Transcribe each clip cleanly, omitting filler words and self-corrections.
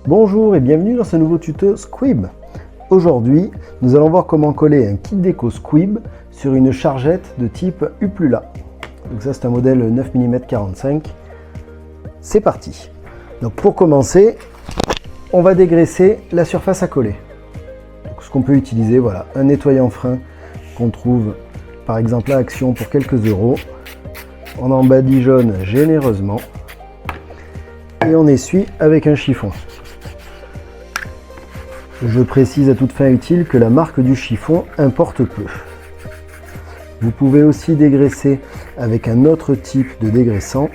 Bonjour et bienvenue dans ce nouveau tuto Squib. Aujourd'hui, nous allons voir comment coller un kit déco Squib sur une chargette de type Uplula. Donc ça, c'est un modèle 9 mm 45. C'est parti. Donc pour commencer, on va dégraisser la surface à coller. Donc ce qu'on peut utiliser, voilà, un nettoyant frein qu'on trouve par exemple à Action pour quelques euros. On en badigeonne généreusement et on essuie avec un chiffon. Je précise à toute fin utile que la marque du chiffon importe peu. Vous pouvez aussi dégraisser avec un autre type de dégraissant,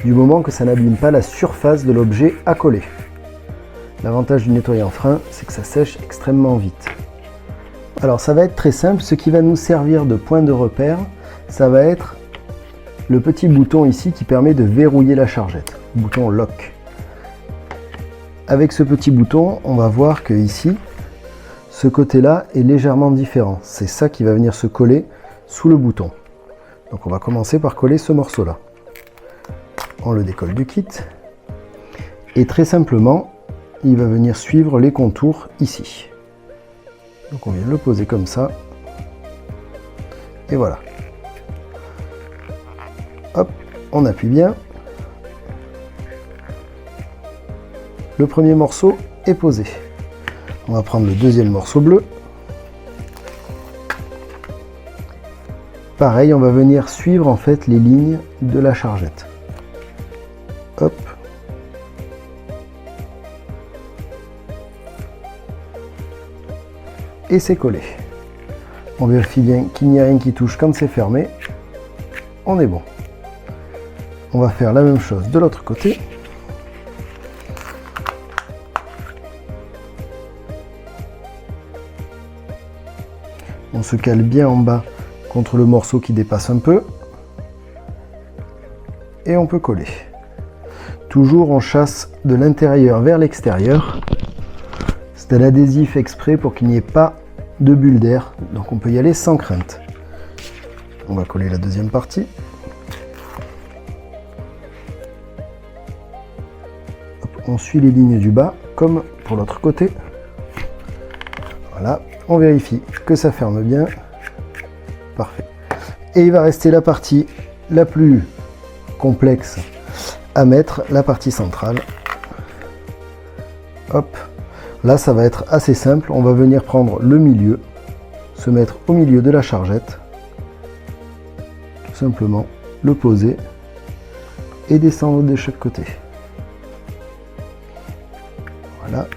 du moment que ça n'abîme pas la surface de l'objet à coller. L'avantage du nettoyant frein, c'est que ça sèche extrêmement vite. Alors ça va être très simple, ce qui va nous servir de point de repère, ça va être le petit bouton ici qui permet de verrouiller la chargette, le bouton lock. Avec ce petit bouton, on va voir que ici, ce côté-là est légèrement différent. C'est ça qui va venir se coller sous le bouton. Donc on va commencer par coller ce morceau-là. On le décolle du kit. Et très simplement, il va venir suivre les contours ici. Donc on vient le poser comme ça. Et voilà. Hop, on appuie bien. Le premier morceau est posé. On va prendre le deuxième morceau bleu. Pareil, on va venir suivre en fait les lignes de la chargette. Hop. Et c'est collé. On vérifie bien qu'il n'y a rien qui touche quand c'est fermé. On est bon. On va faire la même chose de l'autre côté. On se cale bien en bas contre le morceau qui dépasse un peu. Et on peut coller. Toujours on chasse de l'intérieur vers l'extérieur. C'est un adhésif exprès pour qu'il n'y ait pas de bulle d'air. Donc on peut y aller sans crainte. On va coller la deuxième partie. Hop, on suit les lignes du bas comme pour l'autre côté. Voilà. On vérifie que ça ferme bien. Parfait. Et il va rester la partie la plus complexe à mettre, la partie centrale. Hop. Là, ça va être assez simple. On va venir prendre le milieu, se mettre au milieu de la chargette. Tout simplement, le poser et descendre de chaque côté. Voilà.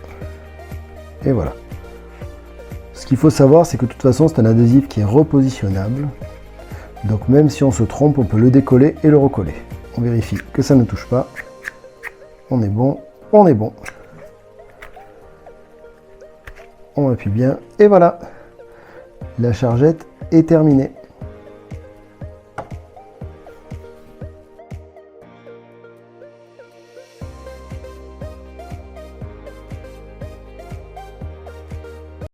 Et voilà. Ce qu'il faut savoir, c'est que de toute façon, c'est un adhésif qui est repositionnable. Donc même si on se trompe, on peut le décoller et le recoller. On vérifie que ça ne touche pas. On est bon, on est bon. On appuie bien et voilà. La chargette est terminée.